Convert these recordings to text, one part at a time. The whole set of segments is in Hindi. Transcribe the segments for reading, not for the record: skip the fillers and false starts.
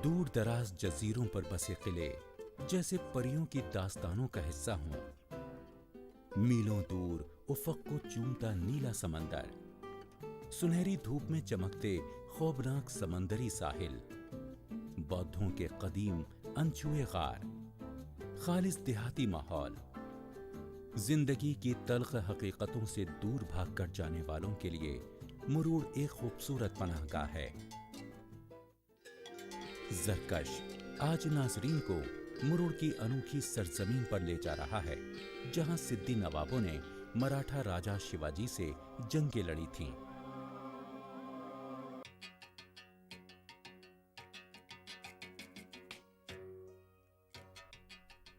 दूर दराज जजीरों पर बसे किले जैसे परियों की दास्तानों का हिस्सा हों। मीलों दूर उफक को चूमता नीला समंदर, सुनहरी धूप में चमकते खौफनाक समंदरी साहिल, बौद्धों के कदीम अनछुए गार, खालिस देहाती माहौल। जिंदगी की तल्ख हकीकतों से दूर भागकर जाने वालों के लिए मुरूड़ एक खूबसूरत पनाहगाह है। जरकश आज नाजरीन को मुरूड़ की अनोखी सरजमीन पर ले जा रहा है, जहां सिद्दी नवाबों ने मराठा राजा शिवाजी से जंगें लड़ी थीं।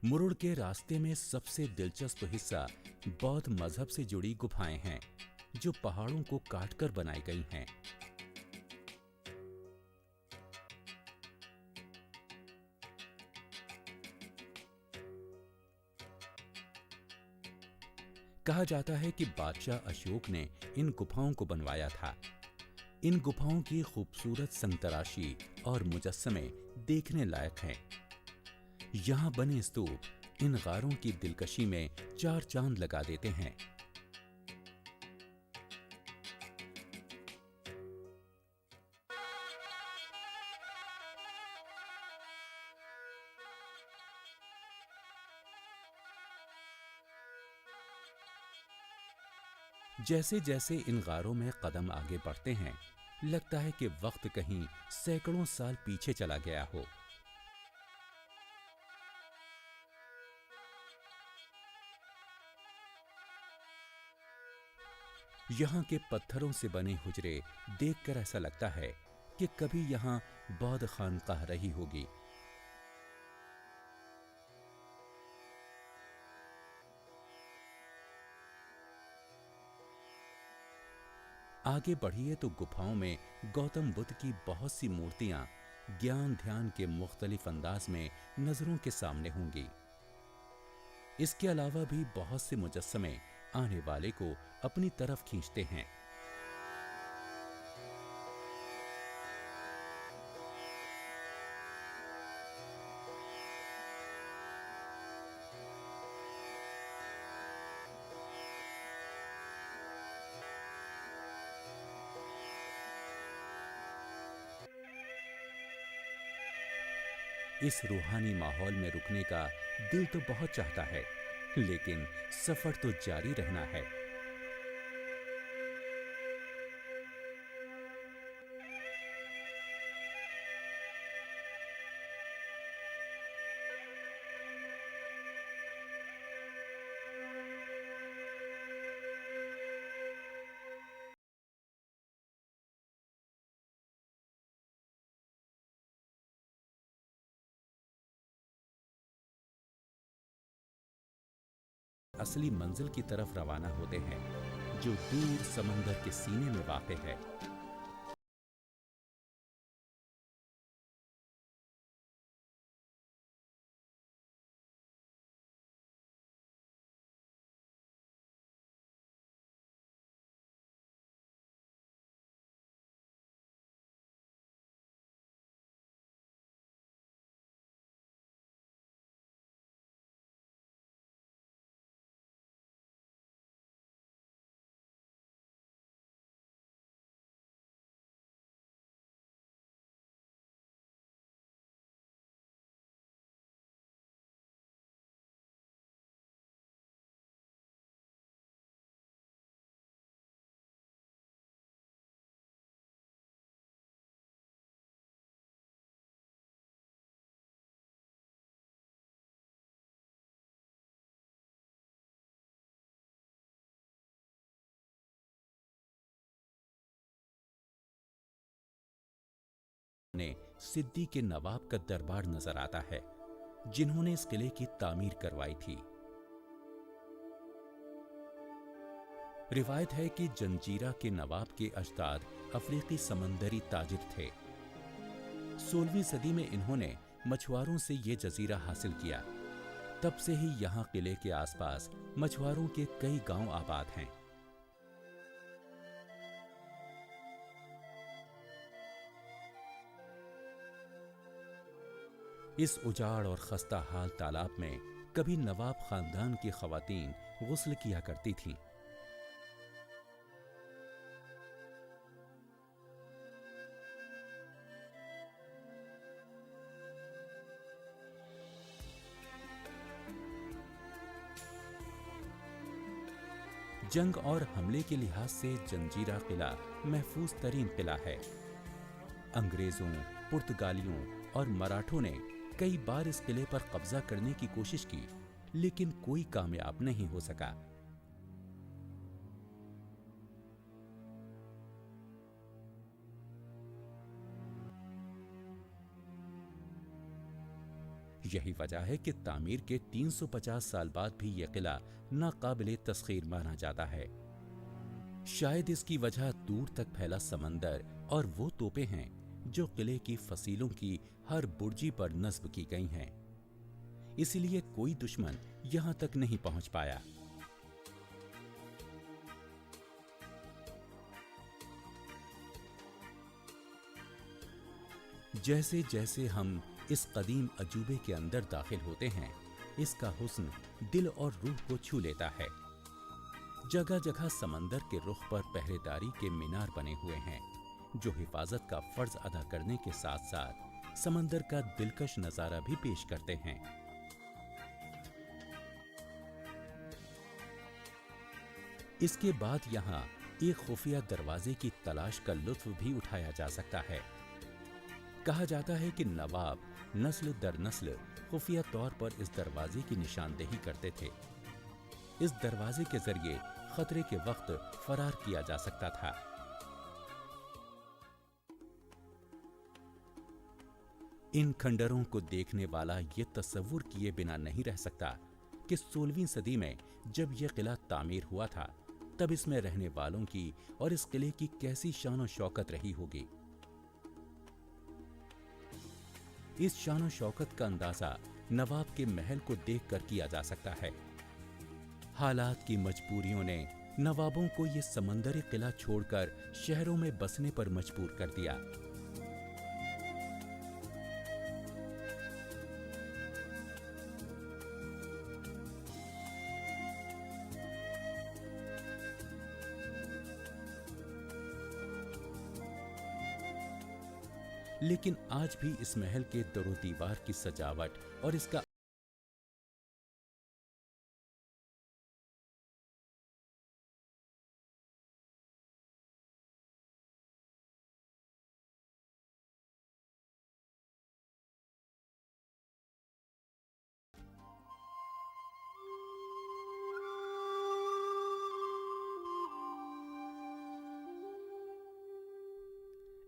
मुरुड़ के रास्ते में सबसे दिलचस्प हिस्सा बौद्ध मजहब से जुड़ी गुफाएं हैं, जो पहाड़ों को काटकर बनाई गई हैं। कहा जाता है कि बादशाह अशोक ने इन गुफाओं को बनवाया था। इन गुफाओं की खूबसूरत संतराशी और मुजस्समे देखने लायक हैं। यहाँ बने स्तूप इन गारों की दिलकशी में चार चांद लगा देते हैं। जैसे जैसे इन गारों में कदम आगे बढ़ते हैं, लगता है कि वक्त कहीं सैकड़ों साल पीछे चला गया हो। यहाँ के पत्थरों से बने हुजरे देखकर ऐसा लगता है कि कभी यहाँ बौद्ध खानकाह रही होगी। आगे बढ़िए तो गुफाओं में गौतम बुद्ध की बहुत सी मूर्तियां ज्ञान ध्यान के मुख्तलिफ अंदाज में नजरों के सामने होंगी। इसके अलावा भी बहुत से मुजस्समे आने वाले को अपनी तरफ खींचते हैं। इस रूहानी माहौल में रुकने का दिल तो बहुत चाहता है, लेकिन सफर तो जारी रहना है। असली मंजिल की तरफ रवाना होते हैं, जो दूर समंदर के सीने में वाक़ है। ने सिद्दी के नवाब का दरबार नजर आता है, जिन्होंने इस किले की तामीर करवाई थी। रिवायत है कि जंजीरा के नवाब के अजदाद अफ्रीकी समंदरी ताजिर थे। 16वीं सदी में इन्होंने मछुआरों से ये जजीरा हासिल किया। तब से ही यहाँ किले के आसपास मछुआरों के कई गांव आबाद हैं। इस उजाड़ और खस्ता हाल तालाब में कभी नवाब खानदान की खवातीन गुस्ल किया करती थीं। जंग और हमले के लिहाज से जंजीरा किला महफूज तरीन किला है। अंग्रेजों, पुर्तगालियों और मराठों ने कई बार इस किले पर कब्जा करने की कोशिश की, लेकिन कोई कामयाब नहीं हो सका। यही वजह है कि तामीर के 350 साल बाद भी यह किला नाकाबिले तस्खीर माना जाता है। शायद इसकी वजह दूर तक फैला समंदर और वो तोपें हैं जो किले की फसीलों की हर बुर्जी पर नस्ब की गई हैं। इसलिए कोई दुश्मन यहां तक नहीं पहुंच पाया। जैसे जैसे हम इस कदीम अजूबे के अंदर दाखिल होते हैं, इसका हुस्न दिल और रूह को छू लेता है। जगह जगह समंदर के रुख पर पहरेदारी के मीनार बने हुए हैं, जो हिफाजत का फर्ज अदा करने के साथ साथ समंदर का दिलकश नजारा भी पेश करते हैं। इसके बाद यहाँ एक खुफिया दरवाजे की तलाश का लुत्फ भी उठाया जा सकता है। कहा जाता है कि नवाब नस्ल दर नस्ल खुफिया तौर पर इस दरवाजे की निशानदेही करते थे। इस दरवाजे के जरिए खतरे के वक्त फरार किया जा सकता था। इन खंडरों को देखने वाला ये तस्वुर किए बिना नहीं रह सकता कि 16वीं सदी में जब यह किला तामीर हुआ था, तब इसमें रहने वालों की और इस किले की कैसी शान शौकत रही होगी। इस शान शौकत का अंदाजा नवाब के महल को देखकर किया जा सकता है। हालात की मजबूरियों ने नवाबों को यह समंदरी किला छोड़कर शहरों में बसने पर मजबूर कर दिया। लेकिन आज भी इस महल के दरो दीवार की सजावट और इसका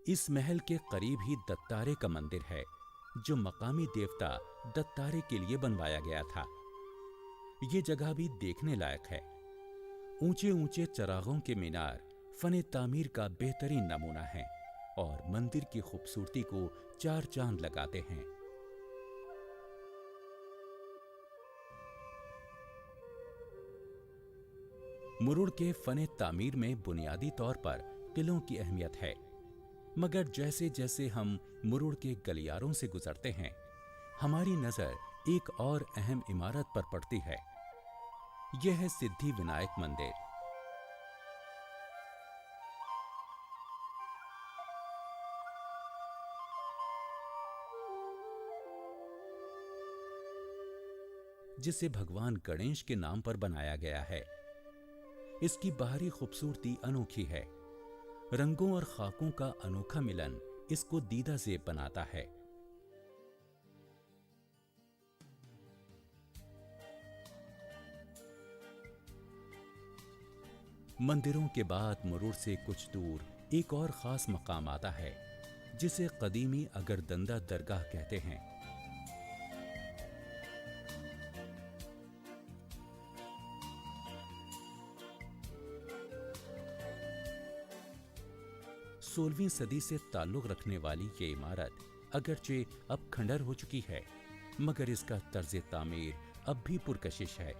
इस महल के करीब ही दत्तारे का मंदिर है, जो मकामी देवता दत्तारे के लिए बनवाया गया था। ये जगह भी देखने लायक है। ऊंचे ऊंचे चरागों के मीनार फने तामीर का बेहतरीन नमूना है और मंदिर की खूबसूरती को चार चांद लगाते हैं। मुरुड़ के फने तामीर में बुनियादी तौर पर किलों की अहमियत है, मगर जैसे जैसे हम मुरुड़ के गलियारों से गुजरते हैं, हमारी नजर एक और अहम इमारत पर पड़ती है। यह है सिद्धि विनायक मंदिर। जिसे भगवान गणेश के नाम पर बनाया गया है। इसकी बाहरी खूबसूरती अनोखी है। रंगों और खाकों का अनोखा मिलन इसको दीदा ज़ेब बनाता है। मंदिरों के बाद मुरुड़ से कुछ दूर एक और खास मकाम आता है, जिसे कदीमी अगरदंदा दरगाह कहते हैं। सोलहवीं सदी से ताल्लुक रखने वाली ये इमारत अगरचे अब खंडर हो चुकी है, मगर इसका तर्ज तामीर अब भी पुरकशिश है।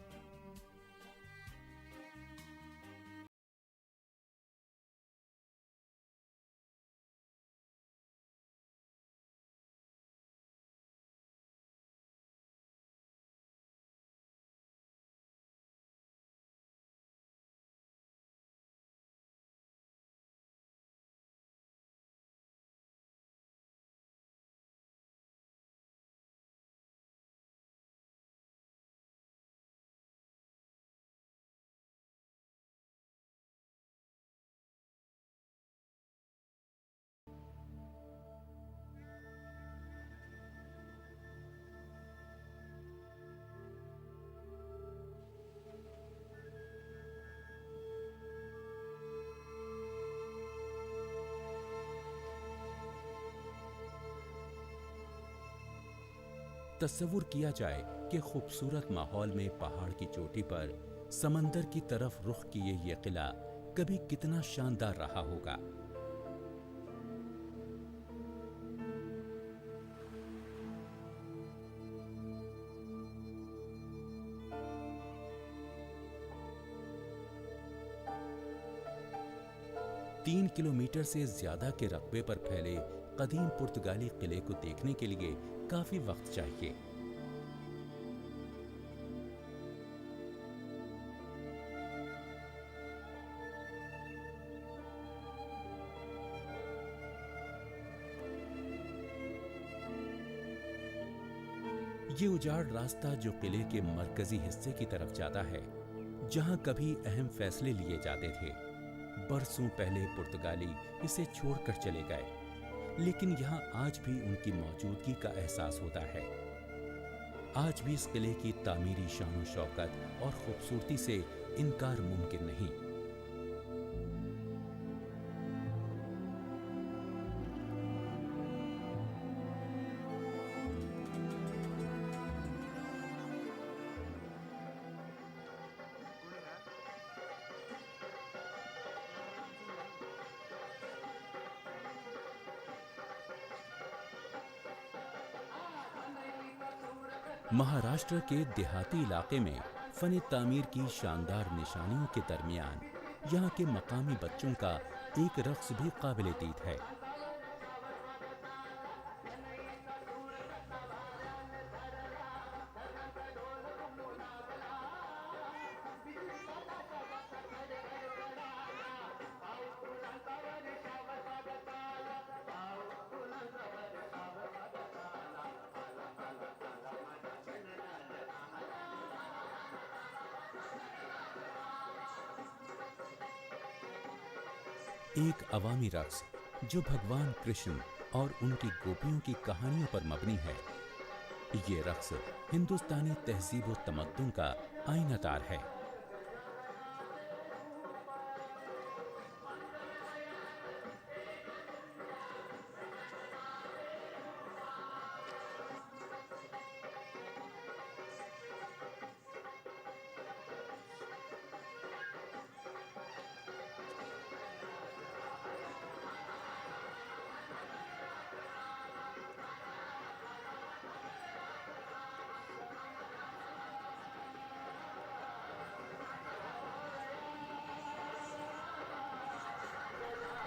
तस्वुर किया जाए कि खूबसूरत माहौल में पहाड़ की चोटी पर समंदर की तरफ रुख किए ये किला कभी कितना शानदार रहा होगा। तीन किलोमीटर से ज्यादा के रकबे पर फैले कदीम पुर्तगाली किले को देखने के लिए काफी वक्त चाहिए। ये उजाड़ रास्ता जो किले के मरकजी हिस्से की तरफ जाता है, जहां कभी अहम फैसले लिए जाते थे, बरसों पहले पुर्तगाली इसे छोड़कर चले गए, लेकिन यहाँ आज भी उनकी मौजूदगी का एहसास होता है। आज भी इस किले की तामीरी शान शौकत और खूबसूरती से इनकार मुमकिन नहीं। महाराष्ट्र के देहाती इलाके में फन तामीर की शानदार निशानियों के दरमियान यहाँ के मकामी बच्चों का एक रक्स भी काबिले दीद है। एक अवामी रक्स जो भगवान कृष्ण और उनकी गोपियों की कहानियों पर मबनी है। ये रक्स हिंदुस्तानी तहजीब व तमद्दुन का आईनातार है।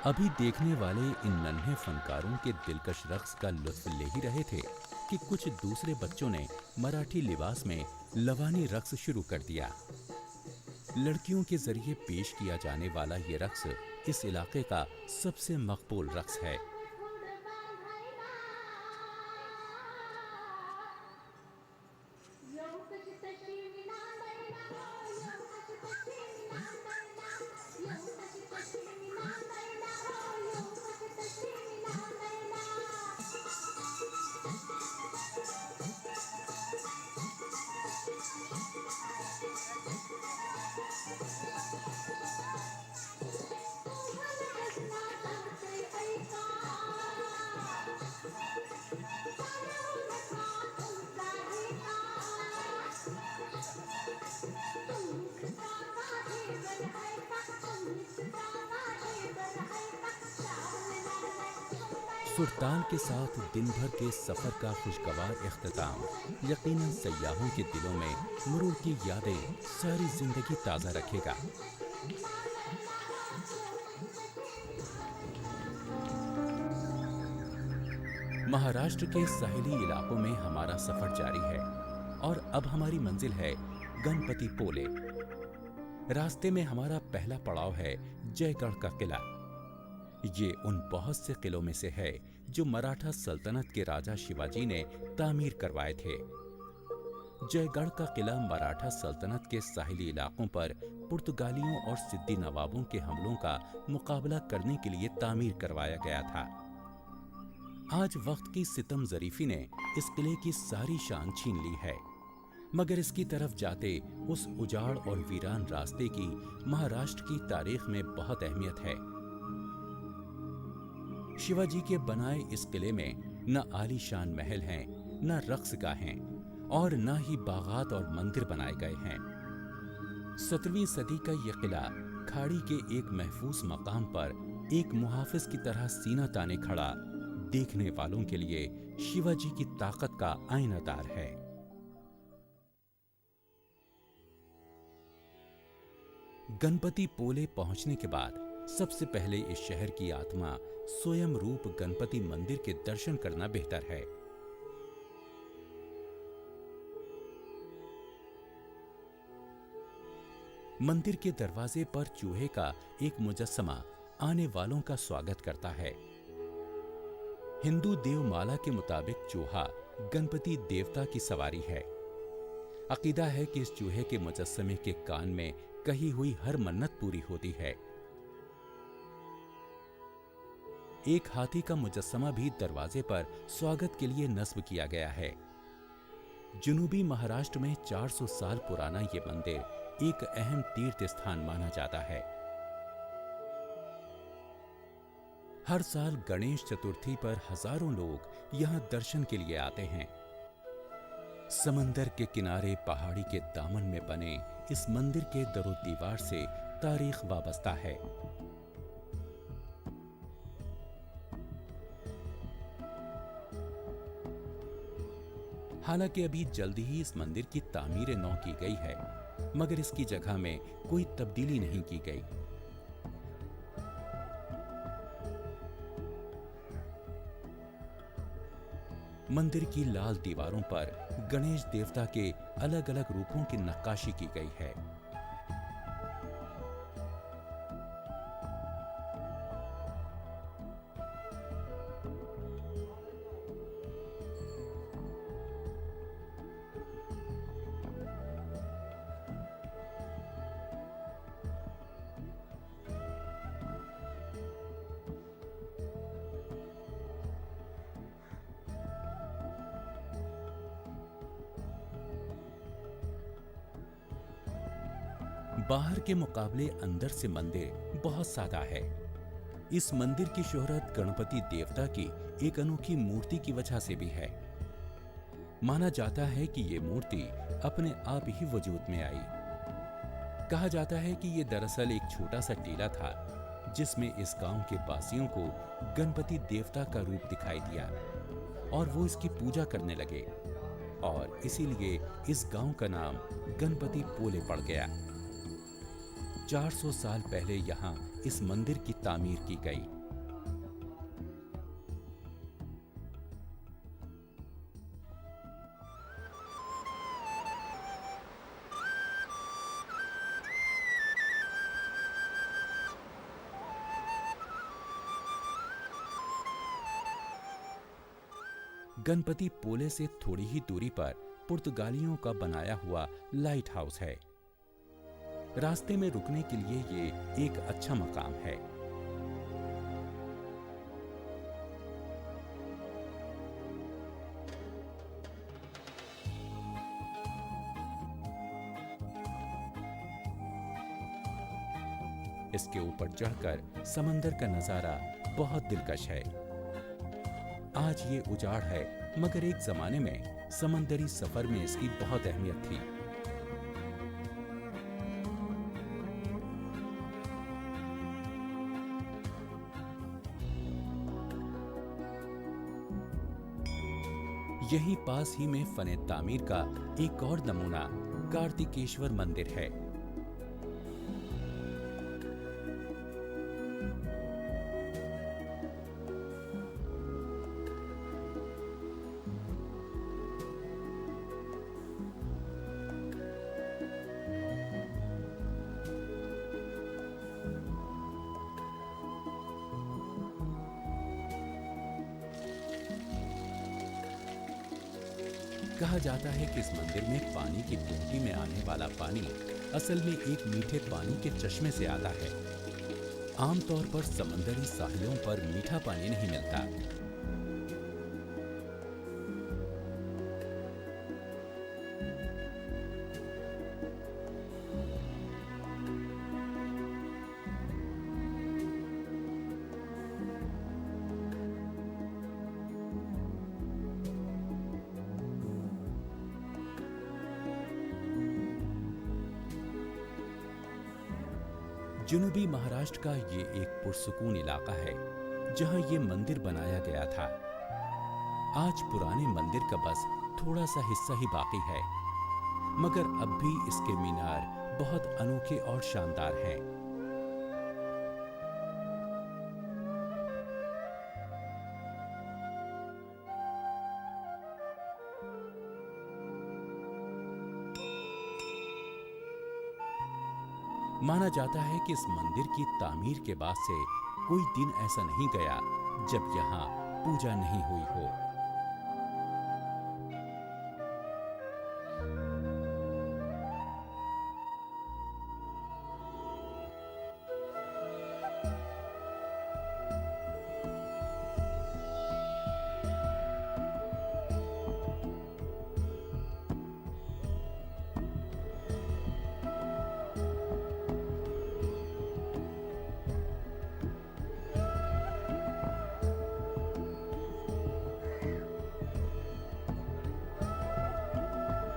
अभी देखने वाले इन नन्हे फनकारों के दिलकश रक्स का लुत्फ ले ही रहे थे कि कुछ दूसरे बच्चों ने मराठी लिबास में लवानी रक्स शुरू कर दिया। लड़कियों के जरिए पेश किया जाने वाला ये रक्स इस इलाके का सबसे मकबूल रक्स है। सुरताल के साथ दिन भर के सफर का खुशगवार इख्तिताम यकीनन सयाहों के दिलों में मुरूर की यादें सारी जिंदगी ताज़ा रखेगा। महाराष्ट्र के साहिली इलाकों में हमारा सफर जारी है और अब हमारी मंजिल है गणपति पोले। रास्ते में हमारा पहला पड़ाव है जयगढ़ का किला। ये उन बहुत से किलों में से है जो मराठा सल्तनत के राजा शिवाजी ने तामीर करवाए थे। जयगढ़ का किला मराठा सल्तनत के साहिली इलाकों पर पुर्तगालियों और सिद्दी नवाबों के हमलों का मुकाबला करने के लिए तामीर करवाया गया था। आज वक्त की सितम जरीफी ने इस किले की सारी शान छीन ली है, मगर इसकी तरफ जाते उस उजाड़ और वीरान रास्ते की महाराष्ट्र की तारीख में बहुत अहमियत है। शिवाजी के बनाए इस किले में न आलीशान महल हैं, न रक्स गाहें और न ही बागात और मंदिर बनाए गए हैं। 17वीं सदी का यह किला खाड़ी के एक महफूज मकाम पर एक मुहाफिज की तरह सीना ताने खड़ा देखने वालों के लिए शिवाजी की ताकत का आईनादार है। गणपति पोले पहुंचने के बाद सबसे पहले इस शहर की आत्मा स्वयं रूप गणपति मंदिर के दर्शन करना बेहतर है। मंदिर के दरवाजे पर चूहे का एक मुजस्समा आने वालों का स्वागत करता है। हिंदू देवमाला के मुताबिक चूहा गणपति देवता की सवारी है। अकीदा है कि इस चूहे के मुजस्समे के कान में कही हुई हर मन्नत पूरी होती है। एक हाथी का मुजस्समा भी दरवाजे पर स्वागत के लिए नस्ब किया गया है। जनूबी महाराष्ट्र में 400 साल पुराना ये मंदिर एक अहम तीर्थ स्थान माना जाता है। हर साल गणेश चतुर्थी पर हजारों लोग यहां दर्शन के लिए आते हैं। समंदर के किनारे पहाड़ी के दामन में बने इस मंदिर के दरो दीवार से तारीख वाबस्ता है। हालांकि अभी जल्द ही इस मंदिर की तामीर नौ की गई है, मगर इसकी जगह में कोई तब्दीली नहीं की गई। मंदिर की लाल दीवारों पर गणेश देवता के अलग अलग रूपों की नक्काशी की गई है। बाहर के मुकाबले अंदर से मंदिर बहुत सादा है। इस मंदिर की शोहरत गणपति देवता की एक अनोखी मूर्ति की वजह से भी है। माना जाता है कि ये मूर्ति अपने आप ही वजूद में आई। कहा जाता है कि ये दरअसल एक छोटा सा टीला था जिसमें इस गांव के वासियों को गणपति देवता का रूप दिखाई दिया और वो इसकी पूजा करने लगे और इसीलिए इस गांव का नाम गणपति पोले पड़ गया। 400 साल पहले यहां इस मंदिर की तामीर की गई। गणपति पोले से थोड़ी ही दूरी पर पुर्तगालियों का बनाया हुआ लाइट हाउस है। रास्ते में रुकने के लिए ये एक अच्छा मकाम है। इसके ऊपर चढ़कर समंदर का नजारा बहुत दिलकश है। आज ये उजाड़ है, मगर एक जमाने में समंदरी सफर में इसकी बहुत अहमियत थी। यहीं पास ही में फने तामीर का एक और नमूना कार्तिकेश्वर मंदिर है। कहा जाता है कि इस मंदिर में पानी की टूटी में आने वाला पानी असल में एक मीठे पानी के चश्मे से आता है। आमतौर पर समंदरी साहिलों पर मीठा पानी नहीं मिलता। जनूबी महाराष्ट्र का ये एक पुरसुकून इलाका है जहां ये मंदिर बनाया गया था। आज पुराने मंदिर का बस थोड़ा सा हिस्सा ही बाकी है, मगर अब भी इसके मीनार बहुत अनोखे और शानदार हैं। माना जाता है कि इस मंदिर की तामीर के बाद से कोई दिन ऐसा नहीं गया जब यहाँ पूजा नहीं हुई हो।